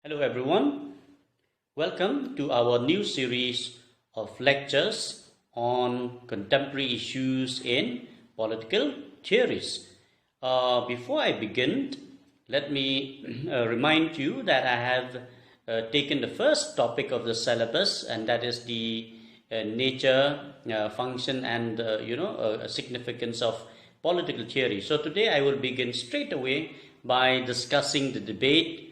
Hello everyone, welcome to our new series of lectures on contemporary issues in political theories. Before I begin, let me remind you that I have taken the first topic of the syllabus, and that is the nature, function and significance of political theory. So today I will begin straight away by discussing the debate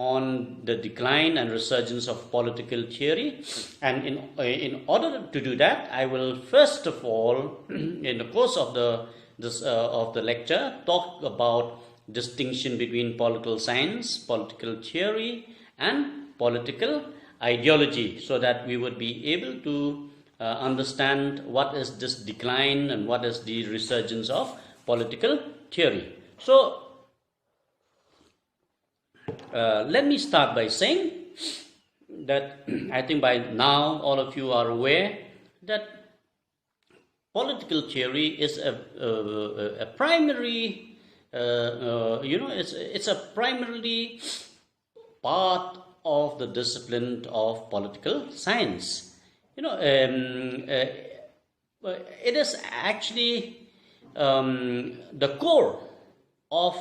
on the decline and resurgence of political theory. And in order to do that, I will first of all, in the course of the lecture, talk about distinction between political science, political theory, and political ideology, so that we would be able to understand what is this decline and what is the resurgence of political theory. So let me start by saying that I think by now all of you are aware that political theory is a primary, it's a primarily part of the discipline of political science. It is actually the core of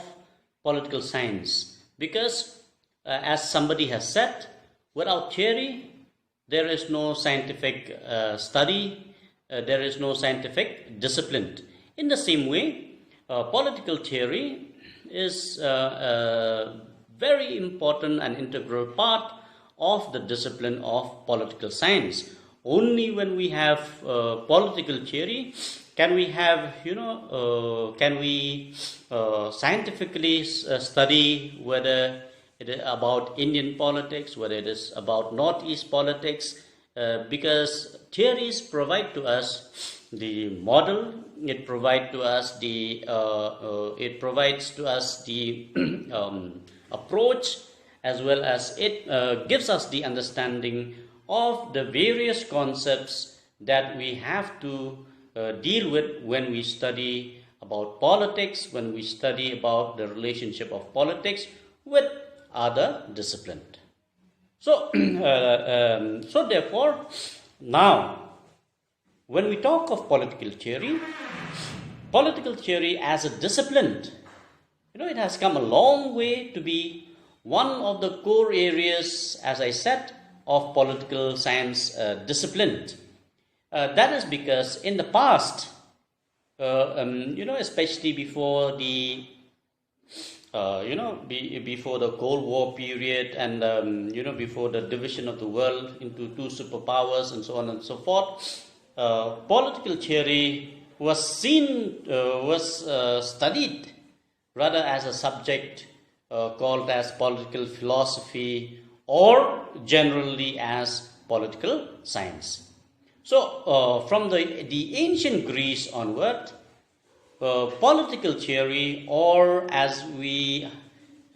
political science. Because, as somebody has said, without theory, there is no scientific study, there is no scientific discipline. In the same way, political theory is a very important and integral part of the discipline of political science. Only when we have political theory can we have, scientifically study whether it is about Indian politics, whether it is about Northeast politics, because theories provide to us the model, it provides to us the approach, as well as it gives us the understanding of the various concepts that we have to deal with when we study about politics, when we study about the relationship of politics with other disciplines. So, therefore, now, when we talk of political theory as a discipline, it has come a long way to be one of the core areas, as I said, of political science discipline. That is because in the past, especially before the before the Cold War period, and before the division of the world into two superpowers and so on and so forth, political theory was studied rather as a subject called as political philosophy, or generally as political science. So, from the ancient Greece onward, political theory, or as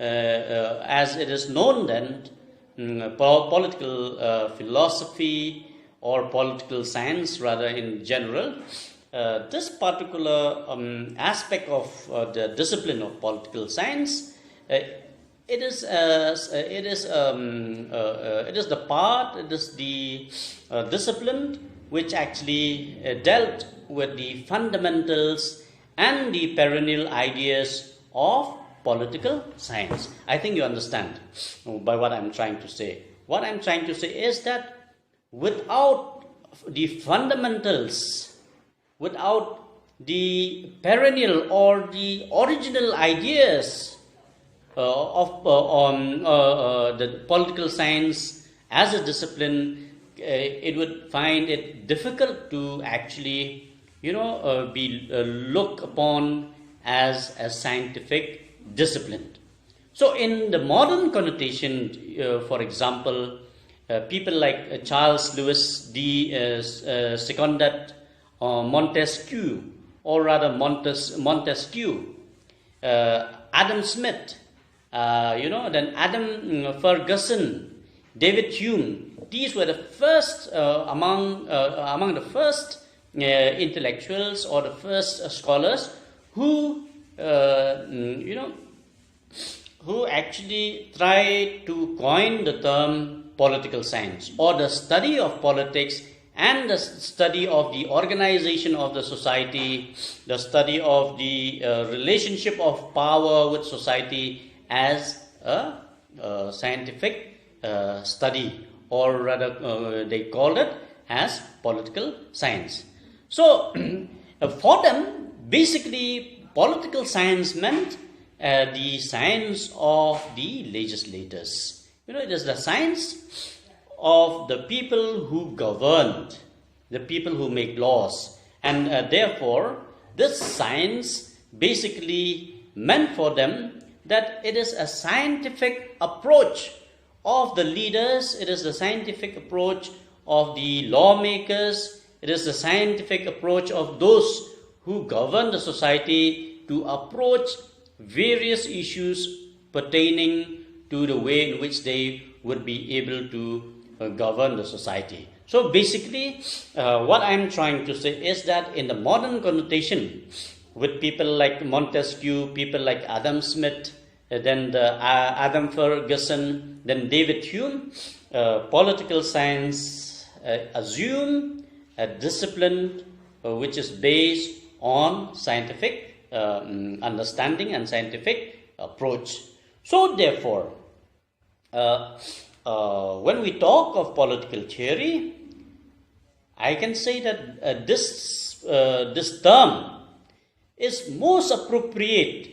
it is known then, political philosophy or political science rather in general, this particular aspect of the discipline of political science, it is the discipline which actually dealt with the fundamentals and the perennial ideas of political science. I think you understand by what I'm trying to say. What I'm trying to say is that without the fundamentals, without the perennial or the original ideas of the political science as a discipline, it would find it difficult to actually, be looked upon as a scientific discipline. So, in the modern connotation, for example, people like Charles Louis de Secondat Montesquieu, or rather Montesquieu, Adam Smith, then Adam Ferguson, David Hume. These were the first among the first intellectuals or the first scholars who who actually tried to coin the term political science, or the study of politics and the study of the organization of the society, the study of the relationship of power with society as a scientific study, or rather they called it as political science. So for them, basically political science meant the science of the legislators. It is the science of the people who governed, the people who make laws. And therefore, this science basically meant for them that it is a scientific approach of the leaders, it is the scientific approach of the lawmakers, it is the scientific approach of those who govern the society to approach various issues pertaining to the way in which they would be able to govern the society. So basically, what I'm trying to say is that in the modern connotation, with people like Montesquieu, people like Adam Smith, then Adam Ferguson, then David Hume, political science assume a discipline which is based on scientific understanding and scientific approach. So therefore, when we talk of political theory, I can say that this term is most appropriate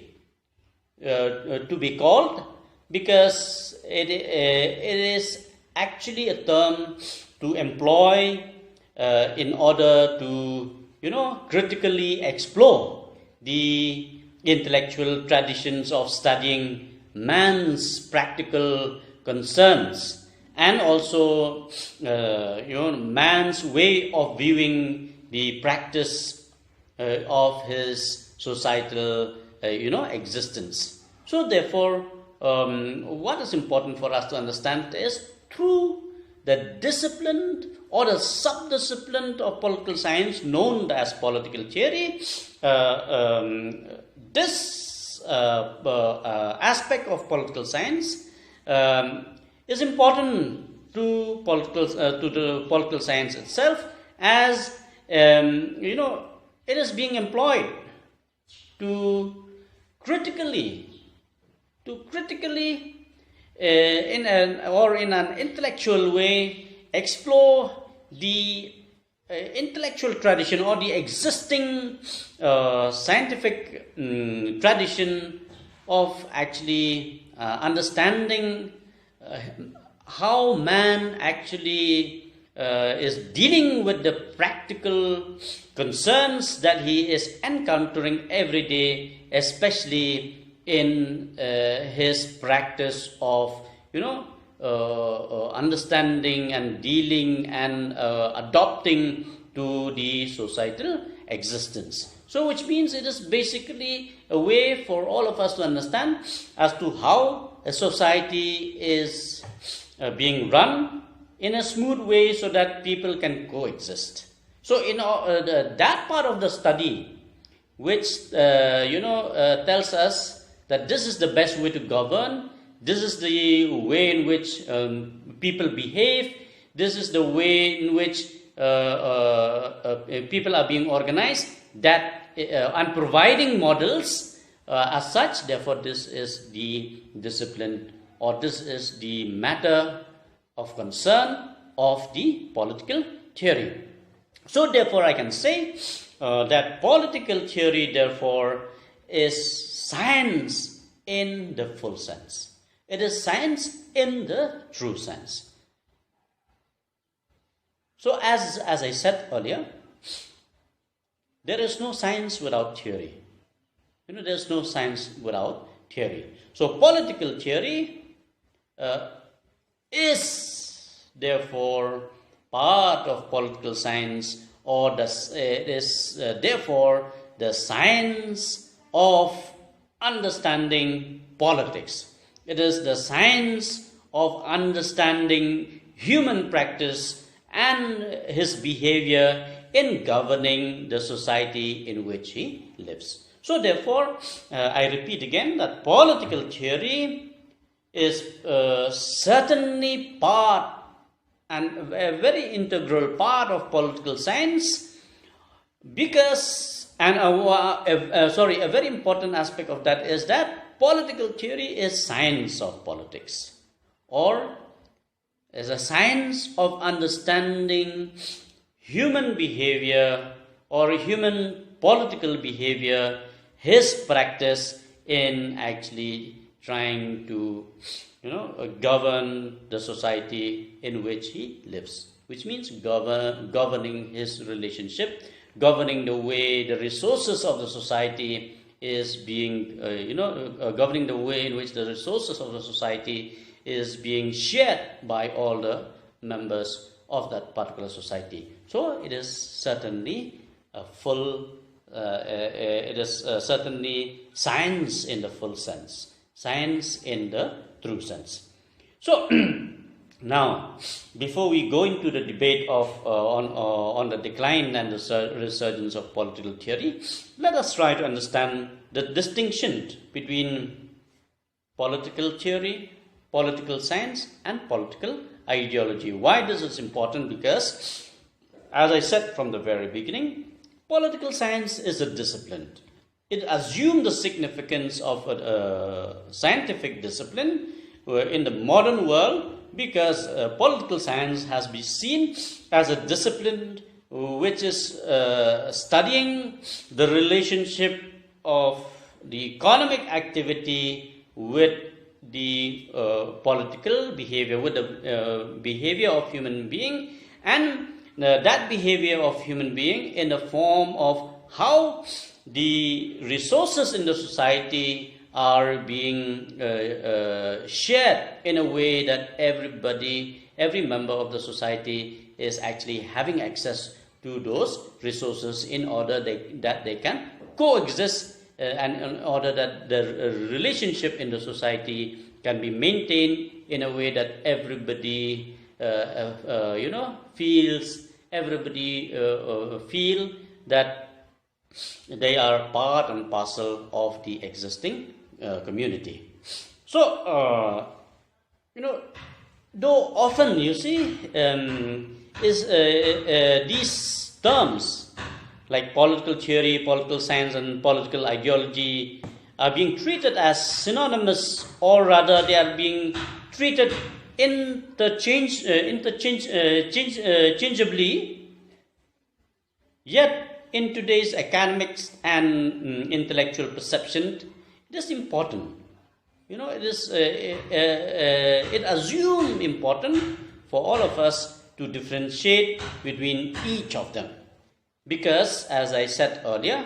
to be called, because it is actually a term to employ in order to critically explore the intellectual traditions of studying man's practical concerns, and also man's way of viewing the practice of his societal existence. So therefore, what is important for us to understand is, through the discipline or the sub-discipline of political science known as political theory, this aspect of political science is important to the political science itself, as it is being employed to critically in an intellectual way explore the intellectual tradition or the existing scientific tradition of actually understanding how man actually is dealing with the practical concerns that he is encountering every day, especially in his practice of understanding and dealing and adopting to the societal existence. So which means it is basically a way for all of us to understand as to how a society is being run in a smooth way so that people can coexist. So in that part of the study which tells us that this is the best way to govern, this is the way in which people behave, this is the way in which people are being organized, that and providing models as such. Therefore, this is the discipline, or this is the matter of concern of the political theory. So therefore, I can say that political theory, therefore, is science in the full sense. It is science in the true sense. So as I said earlier, there is no science without theory. There is no science without theory. So political theory is therefore part of political science, or it is therefore the science of understanding politics. It is the science of understanding human practice and his behavior in governing the society in which he lives. So therefore, I repeat again that political theory is certainly part and a very integral part of political science, because, and a very important aspect of that is that political theory is science of politics, or is a science of understanding human behavior or human political behavior, his practice in actually trying to govern the society in which he lives, which means governing his relationship, governing the way the resources of the society is being, governing the way in which the resources of the society is being shared by all the members of that particular society. So it is certainly a full, certainly science in the full sense, science in the true sense. So now, before we go into the debate of on the decline and the resurgence of political theory, let us try to understand the distinction between political theory, political science, and political ideology. Why this is important? Because, as I said from the very beginning, political science is a discipline. It assumed the significance of a scientific discipline in the modern world, because political science has been seen as a discipline which is studying the relationship of the economic activity with the political behavior, with the behavior of human being, and that behavior of human being in the form of how the resources in the society are being shared in a way that every member of the society is actually having access to those resources in order that they can coexist, and in order that the relationship in the society can be maintained in a way that everybody feel that they are part and parcel of the existing community. So, though often you see these terms like political theory, political science, and political ideology are being treated as synonymous, or rather they are being treated interchangeably, yet in today's academics and intellectual perception, it is important. It assumes important for all of us to differentiate between each of them. Because, as I said earlier,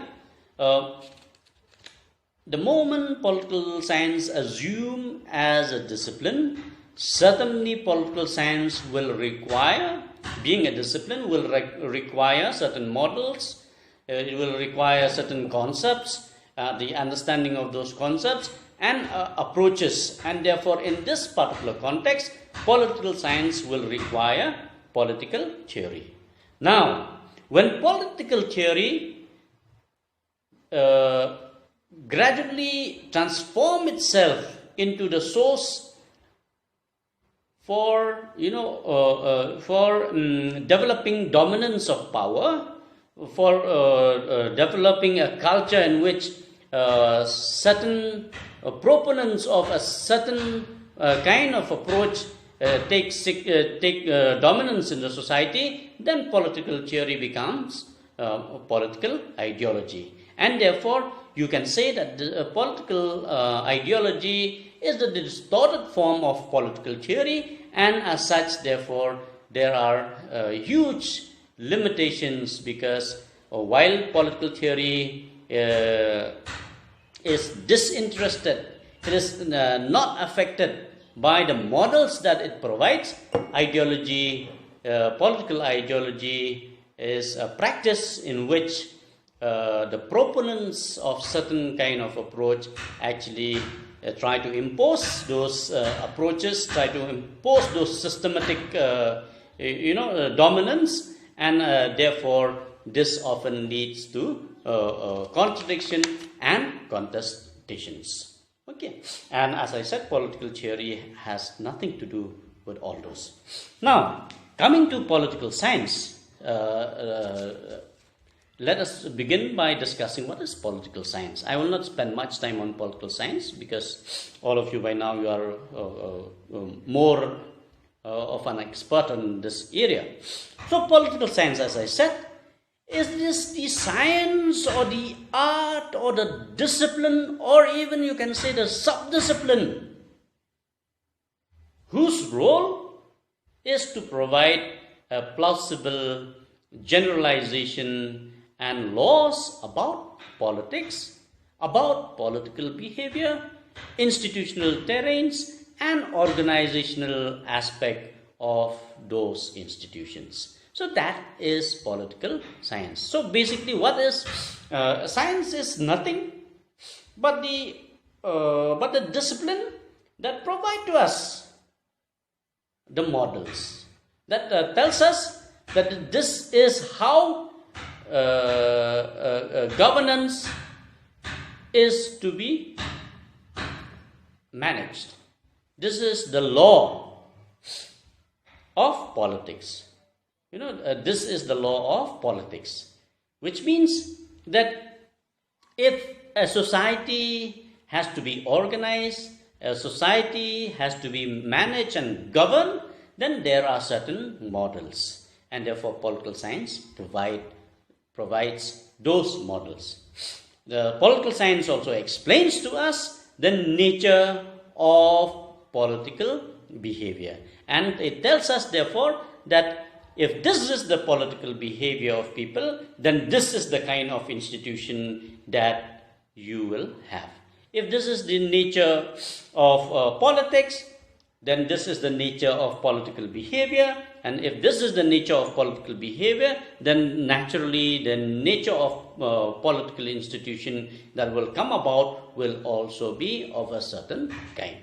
the moment political science assumed as a discipline, certainly political science will require, being a discipline, will require certain models, it will require certain concepts, the understanding of those concepts and approaches. And therefore, in this particular context, political science will require political theory. Now, when political theory gradually transform itself into the source for developing dominance of power, for developing a culture in which certain proponents of a certain kind of approach take dominance in the society, then political theory becomes political ideology. And therefore, you can say that the political ideology is the distorted form of political theory, and as such, therefore, there are huge limitations, because while political theory is disinterested, it is not affected by the models that it provides. Political ideology is a practice in which the proponents of certain kind of approach actually try to impose those approaches, try to impose those systematic dominance, and therefore this often leads to contradiction and contestations. Okay, and as I said, political theory has nothing to do with all those. Now, coming to political science, let us begin by discussing what is political science. I will not spend much time on political science because all of you by now you are more of an expert in this area. So political science, as I said, is this the science or the art or the discipline, or even you can say the subdiscipline, whose role is to provide a plausible generalization and laws about politics, about political behavior, institutional terrains, and organizational aspect of those institutions. So that is political science. So basically, what is science is nothing but the discipline that provide to us the models that tells us that this is how governance is to be managed. This is the law of politics. This is the law of politics, which means that if a society has to be organized, a society has to be managed and governed, then there are certain models, and therefore political science provides those models. The political science also explains to us the nature of political behavior, and it tells us therefore that if this is the political behavior of people, then this is the kind of institution that you will have. If this is the nature of politics, then this is the nature of political behavior. And if this is the nature of political behavior, then naturally the nature of political institution that will come about will also be of a certain kind.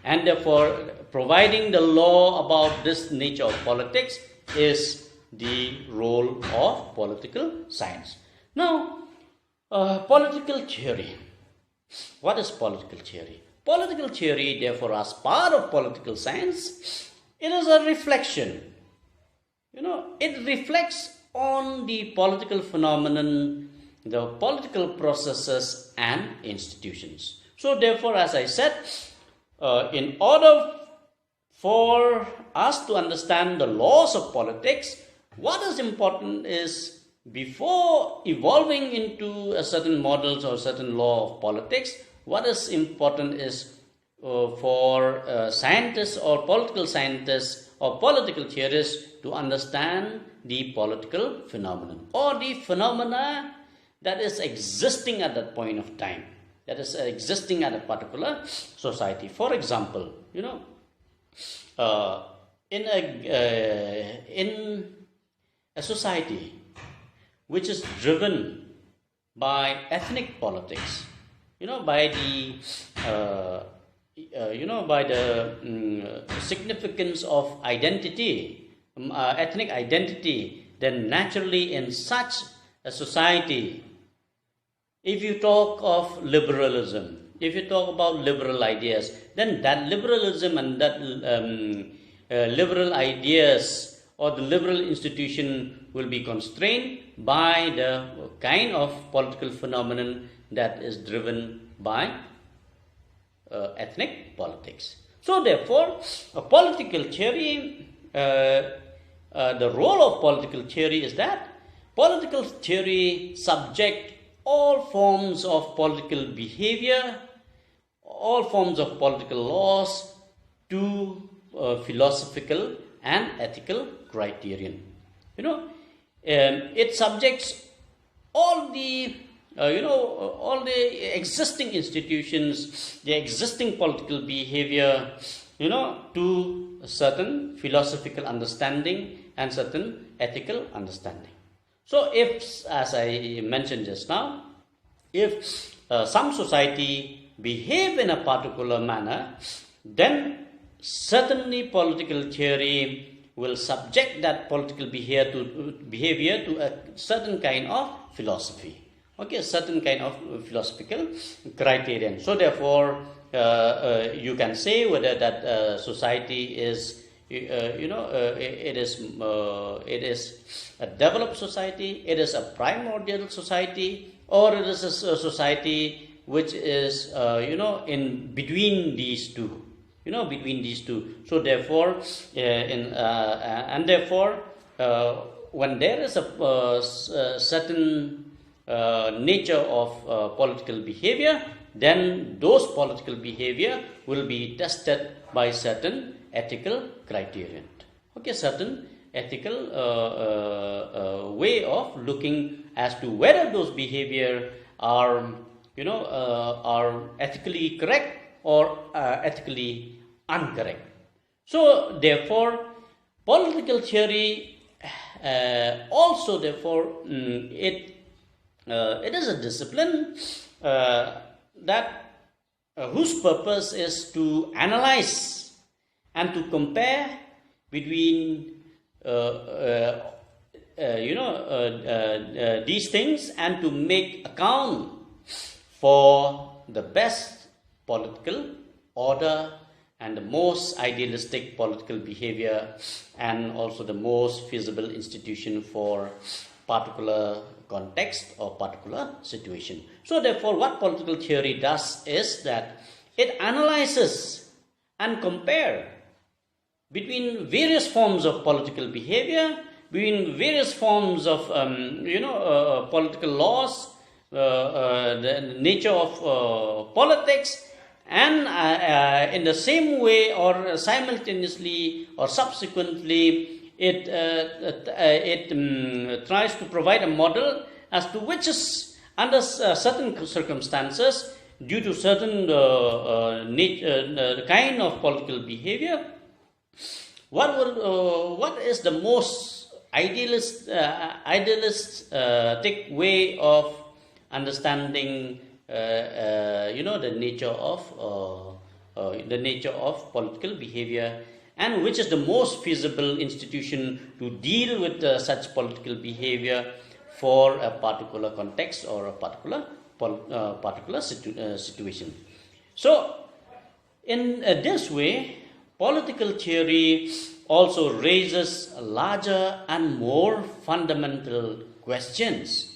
And therefore providing the law about this nature of politics is the role of political science. Now, political theory. What is political theory? Political theory, therefore, as part of political science, it is a reflection. It reflects on the political phenomenon, the political processes and institutions. So therefore, as I said, in order for us to understand the laws of politics, what is important is, before evolving into a certain models or certain law of politics, what is important is for scientists or political scientists or political theorists to understand the political phenomenon or the phenomena that is existing at that point of time, that is existing at a particular society. For example, in a society which is driven by ethnic politics, by the significance of identity, ethnic identity, then naturally in such a society, if you talk of liberalism, if you talk about liberal ideas, then that liberalism and that liberal ideas or the liberal institution will be constrained by the kind of political phenomenon that is driven by ethnic politics. So therefore, a political theory, the role of political theory is that political theory subject all forms of political behavior, all forms of political laws to philosophical and ethical criterion. It subjects all the all the existing institutions, the existing political behavior, to a certain philosophical understanding and certain ethical understanding. So if, as I mentioned just now, if some society behave in a particular manner, then certainly political theory will subject that political behavior to a certain kind of philosophy. Okay, a certain kind of philosophical criterion. So therefore, you can say whether that society is, it is a developed society, it is a primordial society, or it is a society which is, in between these two. Between these two. So therefore, when there is a certain nature of political behavior, then those political behavior will be tested by certain ethical criterion. Okay, certain ethical way of looking as to whether those behavior are ethically correct or ethically incorrect. So therefore, political theory also therefore it is a discipline that whose purpose is to analyze and to compare between these things and to make account for the best political order and the most idealistic political behavior and also the most feasible institution for particular context or particular situation. So therefore, what political theory does is that it analyzes and compare between various forms of political behavior, between various forms of political laws, the nature of politics, and in the same way or simultaneously or subsequently it tries to provide a model as to which is under certain circumstances due to certain kind of political behavior, what is the most idealistic way of understanding the nature of political behavior, and which is the most feasible institution to deal with such political behavior for a particular context or a particular situation. So in this way, political theory also raises larger and more fundamental questions.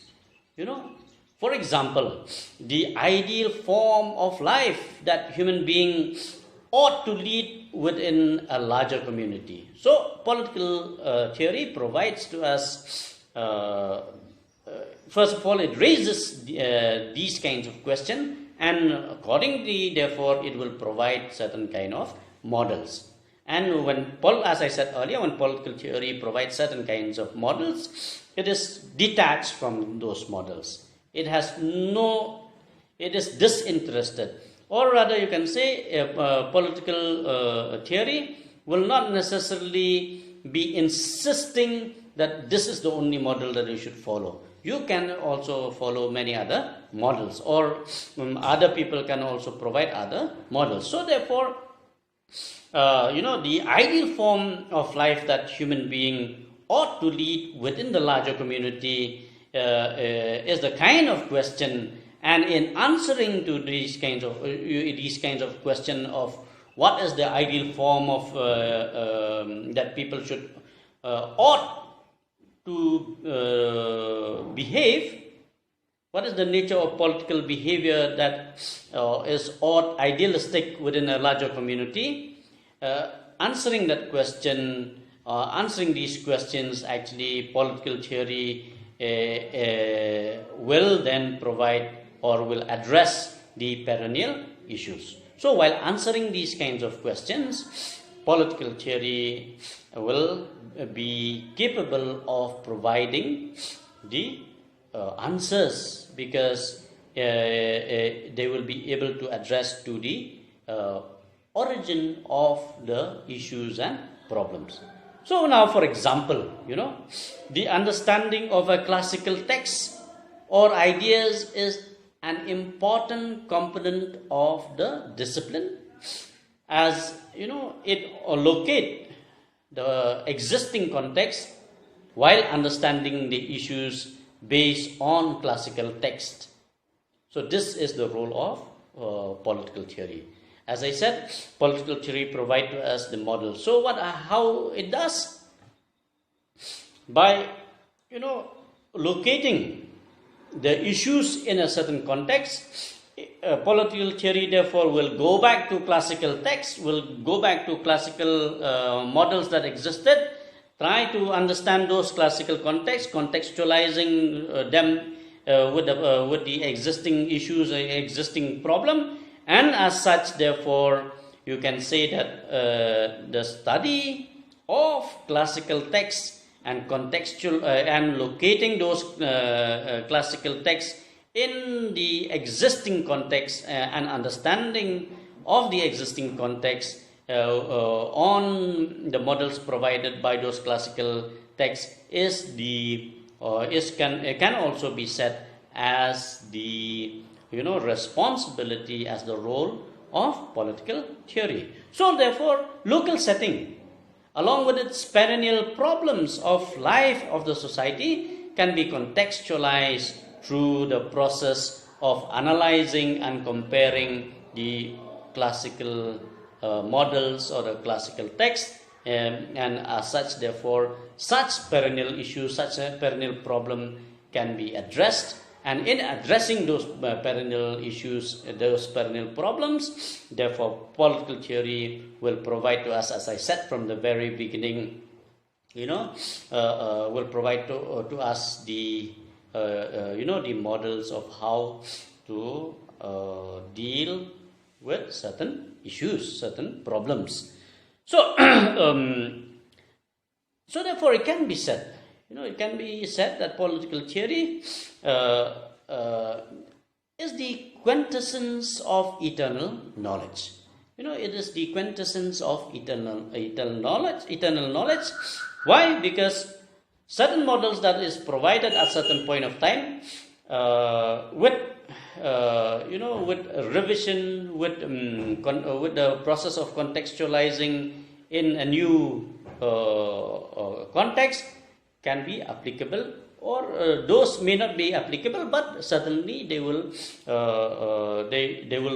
For example, the ideal form of life that human beings ought to lead within a larger community. So, political theory provides to us, first of all, it raises these kinds of questions, and accordingly, therefore, it will provide certain kind of models. And as I said earlier, when political theory provides certain kinds of models, it is detached from those models. It is disinterested. Or rather, you can say political theory will not necessarily be insisting that this is the only model that you should follow. You can also follow many other models, or other people can also provide other models. So therefore, the ideal form of life that human being ought to lead within the larger community is the kind of question, and in answering to these kinds of question of what is the ideal form of that people should ought to behave, what is the nature of political behavior that is ought idealistic within a larger community, answering that question, answering these questions, actually political theory will then provide or will address the perennial issues. So while answering these kinds of questions, political theory will be capable of providing the answers, because they will be able to address to the origin of the issues and problems. So now, for example, the understanding of a classical text or ideas is an important component of the discipline, as it locate the existing context while understanding the issues based on classical text. So this is the role of political theory. As I said, political theory provides to us the model. So how it does? By, locating the issues in a certain context, political theory therefore will go back to classical text, will go back to classical models that existed, try to understand those classical contexts, contextualizing them with the existing issues, existing problem, and as such, therefore, you can say that the study of classical texts and contextual and locating those classical texts in the existing context and understanding of the existing context on the models provided by those classical texts can also be said as the responsibility, as the role of political theory. So therefore, local setting, along with its perennial problems of life of the society, can be contextualized through the process of analyzing and comparing the classical models or the classical text, and as such, therefore, such perennial issues, such a perennial problem can be addressed. And in addressing those perennial issues, those perennial problems, therefore, political theory will provide to us, as I said from the very beginning, will provide to us the the models of how to deal with certain issues, certain problems. So, so therefore, it can be said, that political theory is the quintessence of eternal knowledge. It is the quintessence of eternal knowledge. Why? Because certain models that is provided at certain point of time, with revision, with the process of contextualizing in a new context, can be applicable, or those may not be applicable, but certainly they will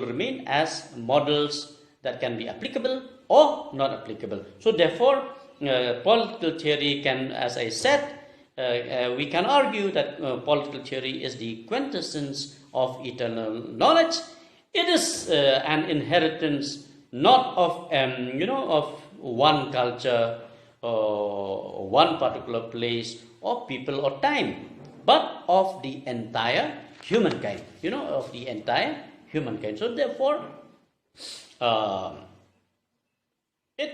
remain as models that can be applicable or not applicable. So therefore, political theory can, as I said, we can argue that political theory is the quintessence of eternal knowledge. It is an inheritance not of of one culture, or one particular place, or people, or time, but of the entire humankind. Of the entire humankind. So therefore, it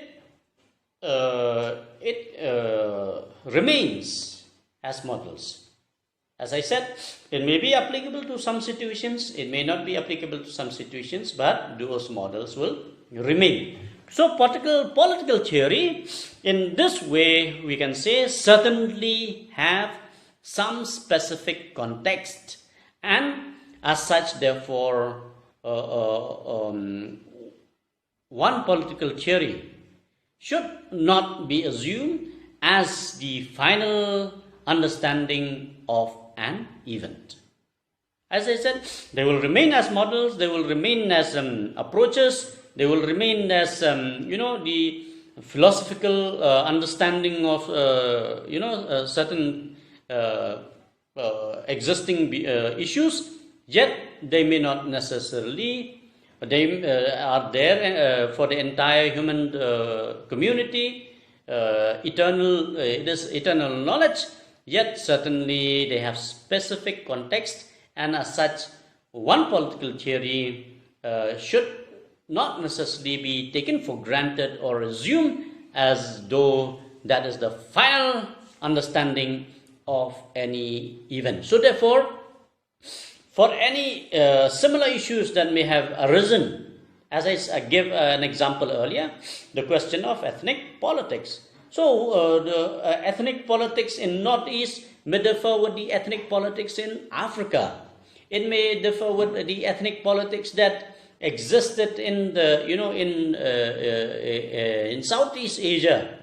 remains as models. As I said, it may be applicable to some situations, it may not be applicable to some situations, but those models will remain. So political theory, in this way, we can say, certainly have some specific context, and as such, therefore, one political theory should not be assumed as the final understanding of an event. As I said, they will remain as models, they will remain as approaches, they will remain as the philosophical understanding of certain existing issues, yet they may not necessarily, they are there for the entire human community. It is eternal knowledge, yet certainly they have specific context, and as such, one political theory should not necessarily be taken for granted or assumed as though that is the final understanding of any event. So therefore, for any similar issues that may have arisen, as I gave an example earlier, the question of ethnic politics. So the ethnic politics in Northeast may differ with the ethnic politics in Africa. It may differ with the ethnic politics that existed in the in Southeast Asia.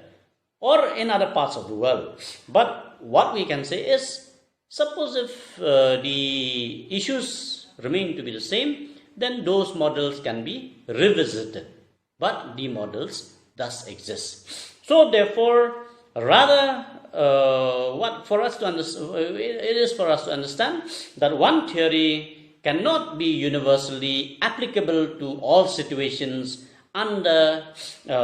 or in other parts of the world. But what we can say is, suppose if the issues remain to be the same, then those models can be revisited. But the models does exist. So therefore, rather, it is for us to understand that one theory cannot be universally applicable to all situations under, they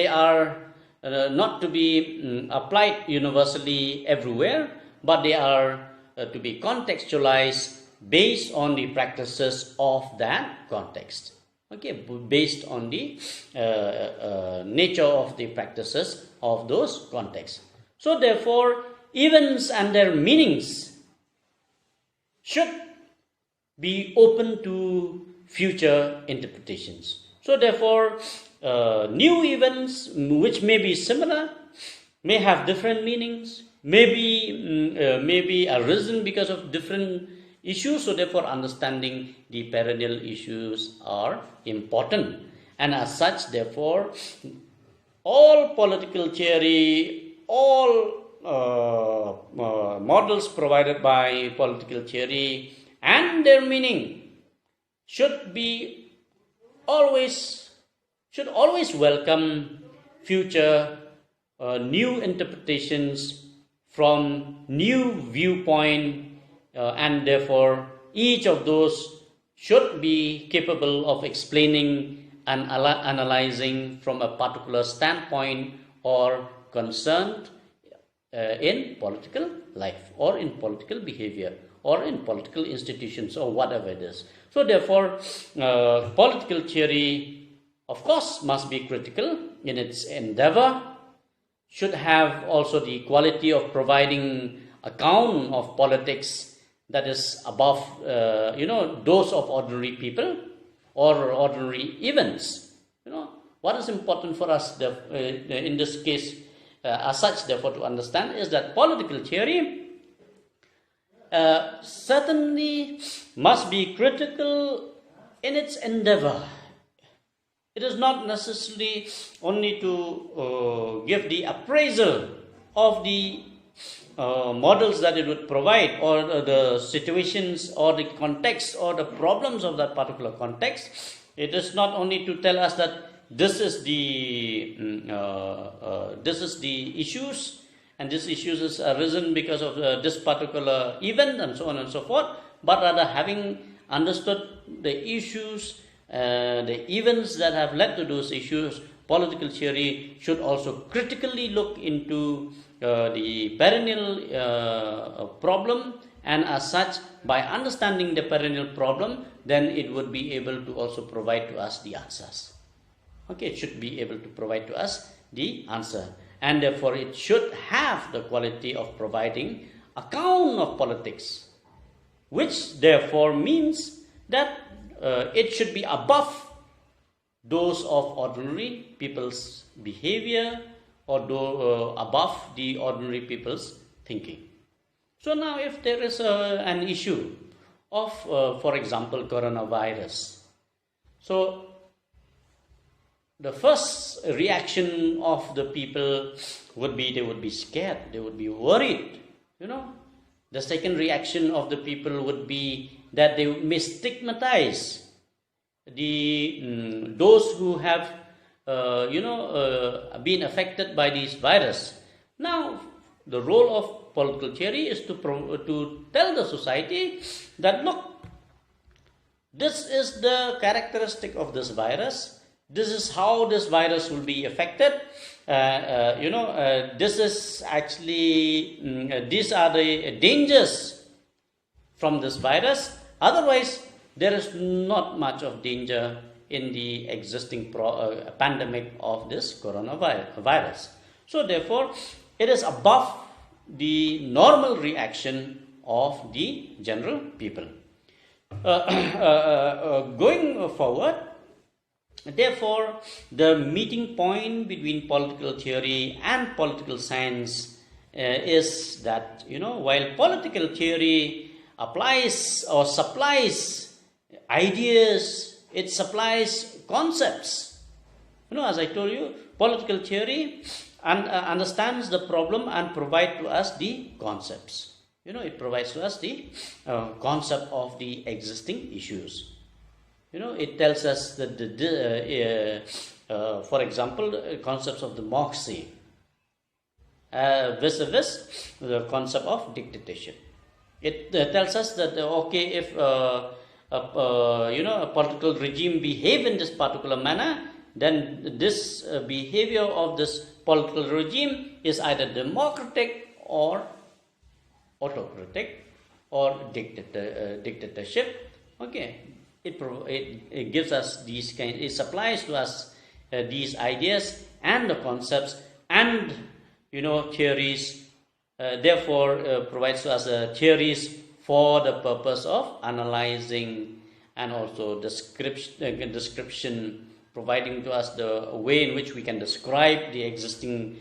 are not to be applied universally everywhere, but they are to be contextualized based on the practices of that context. Okay, based on the nature of the practices of those contexts. So therefore, events and their meanings should be open to future interpretations. So therefore, new events which may be similar, may have different meanings, may be arisen because of different issues. So therefore, understanding the perennial issues are important. And as such, therefore, all political theory, all models provided by political theory and their meaning should always welcome future new interpretations from new viewpoint, and therefore each of those should be capable of explaining and analyzing from a particular standpoint or concerned in political life or in political behavior or in political institutions or whatever it is. So therefore, political theory, of course, must be critical in its endeavor, should have also the quality of providing account of politics that is above, those of ordinary people or ordinary events. What is important for us in this case, as such, therefore, to understand is that political theory certainly must be critical in its endeavor. It is not necessarily only to give the appraisal of the models that it would provide, or the situations or the context or the problems of that particular context. It is not only to tell us that this is the issues, and this issues is arisen because of this particular event and so on and so forth, but rather having understood the issues, the events that have led to those issues, political theory should also critically look into the perennial problem, and as such, by understanding the perennial problem, then it would be able to also provide to us the answers. Okay, it should be able to provide to us the answer, and therefore it should have the quality of providing account of politics, which therefore means that it should be above those of ordinary people's behavior or above the ordinary people's thinking. So now if there is an issue of, for example, coronavirus, so the first reaction of the people would be, they would be scared, they would be worried, The second reaction of the people would be that they may stigmatize those who have been affected by this virus. Now, the role of political theory is to tell the society that, look, this is the characteristic of this virus. This is how this virus will be affected. This is actually, these are the dangers from this virus. Otherwise, there is not much of danger in the existing pandemic of this coronavirus. So therefore, it is above the normal reaction of the general people. Going forward, therefore, the meeting point between political theory and political science is that, while political theory applies or supplies ideas, it supplies concepts, As I told you, political theory understands the problem and provides to us the concepts. It provides to us the concept of the existing issues. It tells us that for example, concepts of democracy vis-a-vis the concept of dictatorship. It tells us that if a political regime behave in this particular manner, then this behavior of this political regime is either democratic or autocratic or dictatorship. Okay, it gives us it supplies to us these ideas and the concepts and theories. Therefore, provides to us theories for the purpose of analyzing and also description, providing to us the way in which we can describe the existing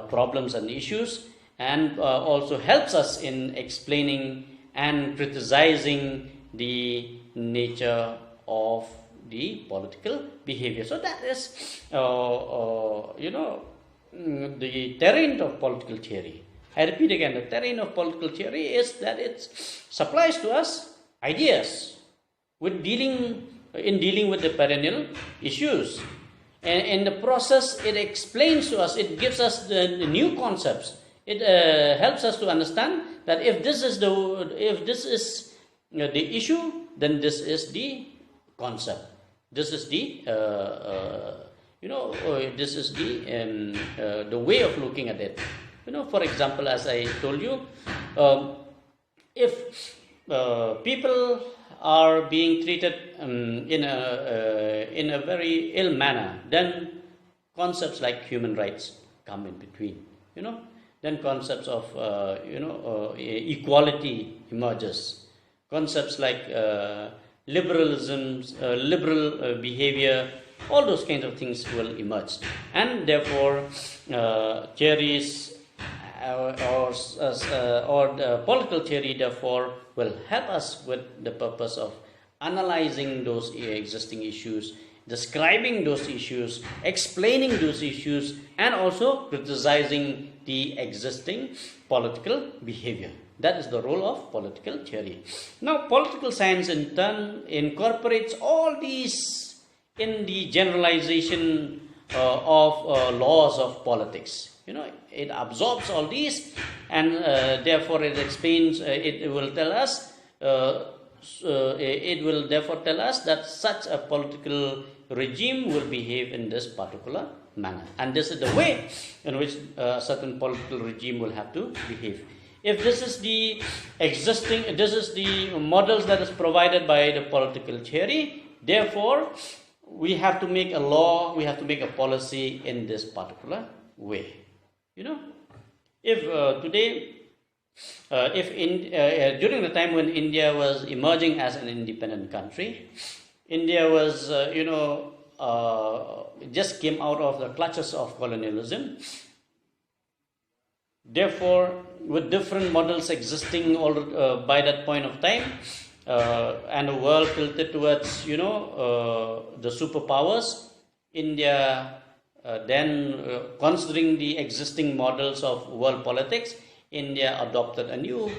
problems and issues, and also helps us in explaining and criticizing the nature of the political behavior. So that is, the terrain of political theory. I repeat again, the terrain of political theory is that it supplies to us ideas in dealing with the perennial issues. And in the process, it explains to us, it gives us the new concepts. It helps us to understand that if this is the issue, then this is the concept. This is the the way of looking at it. For example, as I told you, if people are being treated in a very ill manner, then concepts like human rights come in between. Then concepts of equality emerges. Concepts like liberalism, liberal behavior, all those kinds of things will emerge, and therefore theories or the political theory therefore will help us with the purpose of analyzing those existing issues, describing those issues, explaining those issues, and also criticizing the existing political behavior. That is the role of political theory. Now, political science in turn incorporates all these in the generalization of laws of politics. It absorbs all these, and therefore it explains. It will tell us. It will therefore tell us that such a political regime will behave in this particular manner, and this is the way in which a certain political regime will have to behave. If this is the models that is provided by the political theory, therefore we have to make a law, we have to make a policy in this particular way. If today, during the time when India was emerging as an independent country, India was, just came out of the clutches of colonialism. Therefore, with different models existing by that point of time, and the world tilted towards, the superpowers, India then, considering the existing models of world politics, India adopted a new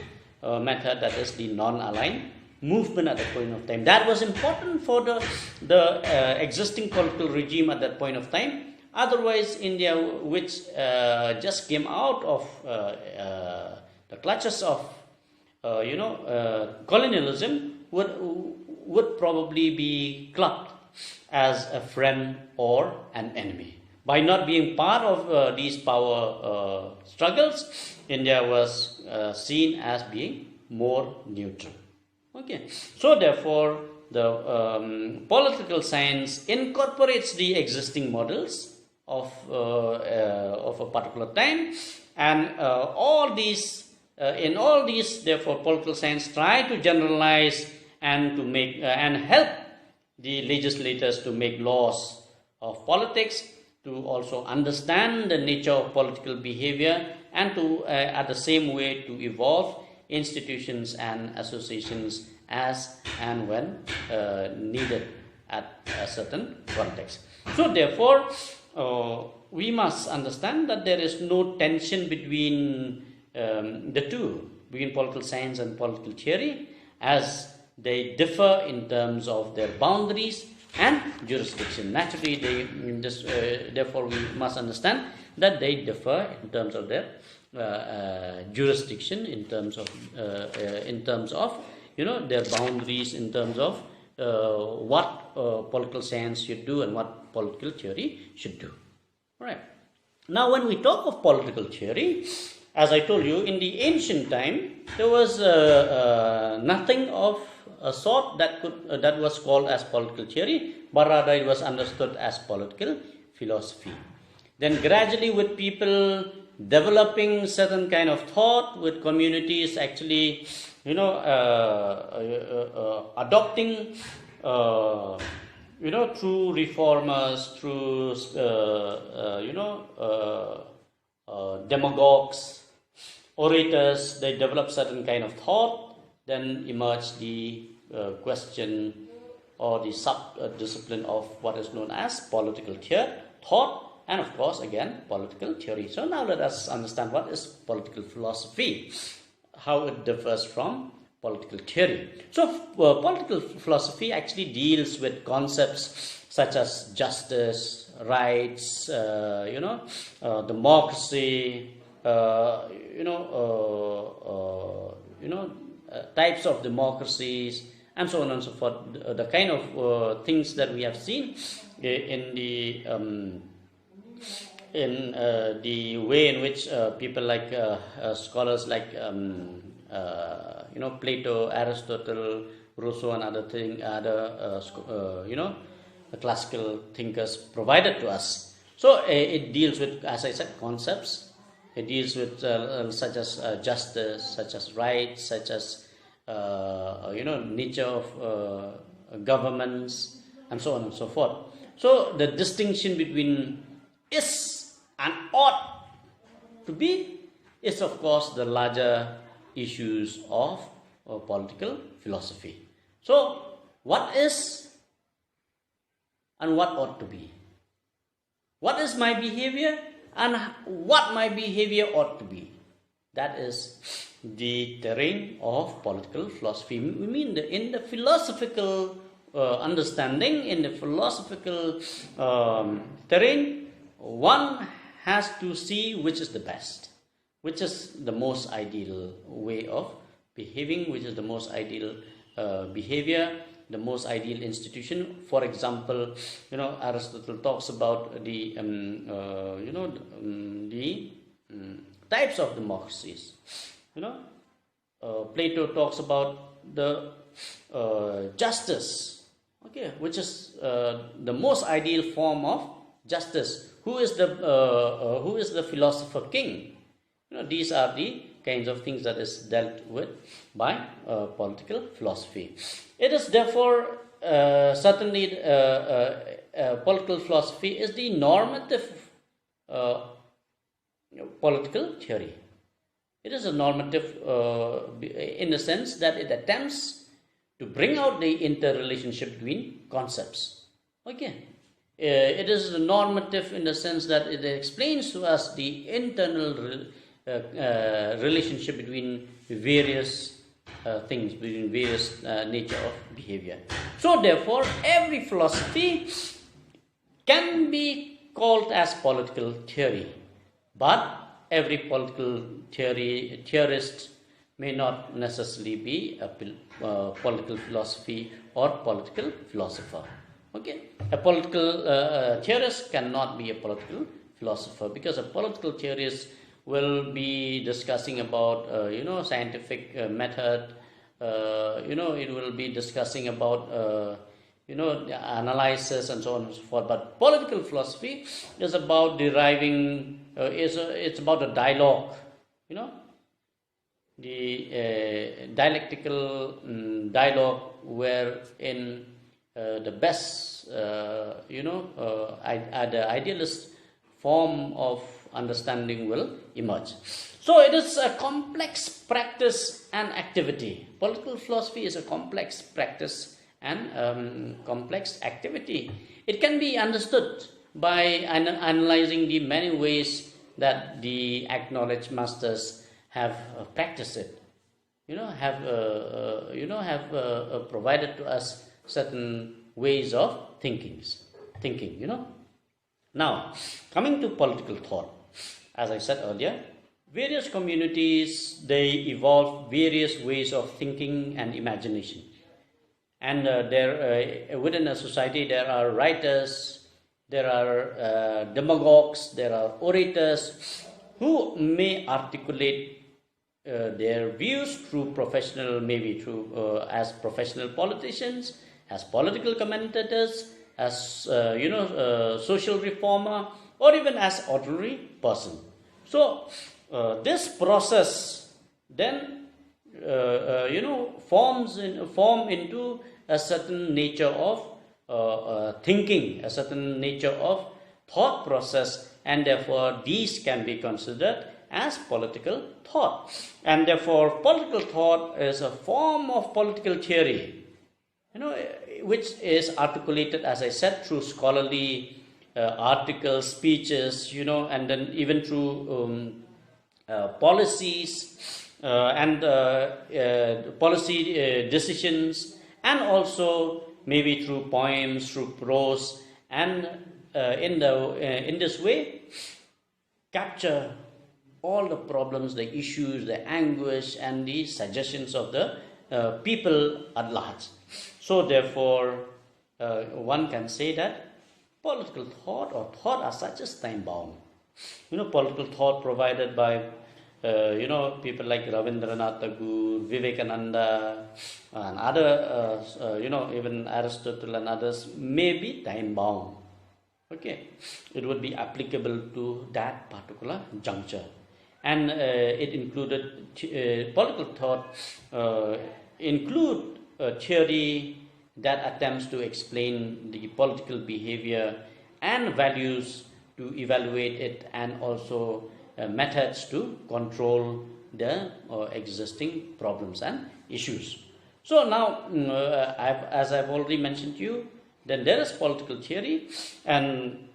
method, that is the non-aligned movement at that point of time. That was important for the existing political regime at that point of time. Otherwise, India, which just came out of the clutches of colonialism, would probably be clubbed as a friend or an enemy. By not being part of these power struggles, India was seen as being more neutral. Okay, so therefore, the political science incorporates the existing models of a particular time, and in all these, therefore, political science try to generalize and to make and help the legislators to make laws of politics, to also understand the nature of political behavior, and to at the same way to evolve institutions and associations as and when needed at a certain context. So therefore, we must understand that there is no tension between the two, between political science and political theory, as they differ in terms of their boundaries and jurisdiction. Naturally, therefore we must understand that they differ in terms of their jurisdiction, in terms of their boundaries, in terms of what political science should do and what political theory should do. All right. Now, when we talk of political theory, as I told you, in the ancient time, there was nothing of a sort that was called as political theory, but rather it was understood as political philosophy. Then gradually, with people developing certain kind of thought, with communities actually, adopting, through reformers, through, demagogues, orators, they develop certain kind of thought. Then emerged the question or the sub-discipline of what is known as political thought, and of course, again, political theory. So now let us understand what is political philosophy, how it differs from political theory. So political philosophy actually deals with concepts such as justice, rights, democracy, types of democracies, and so on and so forth. The kind of things that we have seen in the way in which people like scholars like Plato, Aristotle, Rousseau, and other classical thinkers provided to us. So it deals with, as I said, concepts. It deals with such as justice, such as rights, such as nature of governments, and so on and so forth. So the distinction between is and ought to be is, of course, the larger issues of political philosophy. So what is and what ought to be? What is my behavior and what my behavior ought to be? That is the terrain of political philosophy. We mean in the philosophical understanding, in the philosophical terrain, one has to see which is the best, which is the most ideal way of behaving, which is the most ideal behavior, the most ideal institution. For example, Aristotle talks about the types of democracies. Plato talks about the justice, which is the most ideal form of justice. Who is the philosopher king? These are the kinds of things that is dealt with by political philosophy. It is therefore certainly political philosophy is the normative political theory. It is a normative in the sense that it attempts to bring out the interrelationship between concepts. It is a normative in the sense that it explains to us the internal relationship between various things, between various nature of behavior. So therefore, every philosophy can be called as political theory, but every political theorist may not necessarily be a political philosophy or political philosopher. A political theorist cannot be a political philosopher, because a political theorist will be discussing about scientific method. It will be discussing about analysis and so on and so forth. But political philosophy is about deriving. It's about a dialogue. The dialectical dialogue wherein the best, the idealist form of understanding will emerge. So it is a complex practice and activity. Political philosophy is a complex practice and complex activity. It can be understood by analyzing the many ways that the acknowledged masters have practiced it. Have provided to us certain ways of thinking. Now, coming to political thought, as I said earlier, various communities, they evolve various ways of thinking and imagination. And within a society, there are writers, there are demagogues, there are orators who may articulate their views through as professional politicians, as political commentators, as social reformer, or even as ordinary person. So this process then form into a certain nature of thinking, a certain nature of thought process, and therefore these can be considered as political thought. And therefore political thought is a form of political theory, which is articulated, as I said, through scholarly articles, speeches, and then even through policies and policy decisions, and also maybe through poems, through prose, and in this way capture all the problems, the issues, the anguish, and the suggestions of the people at large. So therefore, one can say that political thought or thought as such is time-bound. Political thought provided by people like Rabindranath Tagore, Vivekananda, and other, even Aristotle and others may be time-bound. Okay, it would be applicable to that particular juncture. And it included, political thought include a theory that attempts to explain the political behavior and values, to evaluate it, and also methods to control the existing problems and issues. So now, as I've already mentioned to you, then there is political theory, and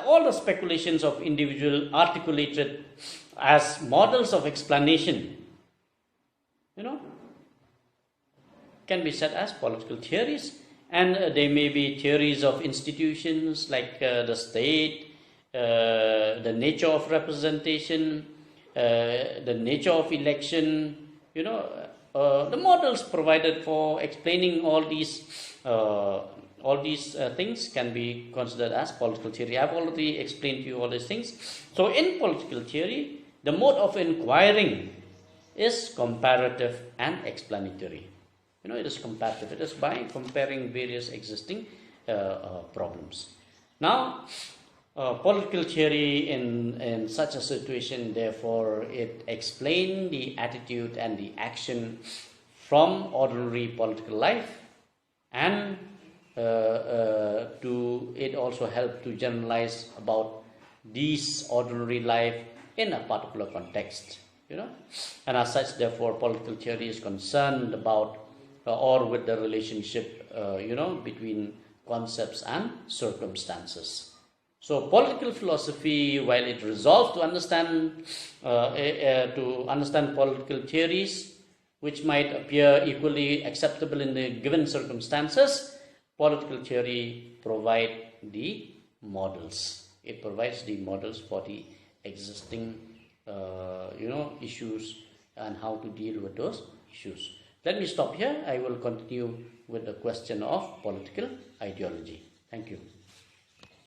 all the speculations of individual articulated as models of explanation, can be said as political theories. And they may be theories of institutions like the state, the nature of representation, the nature of election, the models provided for explaining all these things can be considered as political theory. I've already explained to you all these things. So in political theory, the mode of inquiring is comparative and explanatory. It is comparative. It is by comparing various existing problems. Now, political theory in such a situation, therefore, it explains the attitude and the action from ordinary political life, and it also helps to generalize about this ordinary life in a particular context. And as such, therefore, political theory is concerned about or with the relationship, between concepts and circumstances. So political philosophy, while it resolves to understand political theories which might appear equally acceptable in the given circumstances, political theory provides the models. It provides the models for the existing, issues and how to deal with those issues. Let me stop here. I will continue with the question of political ideology. Thank you.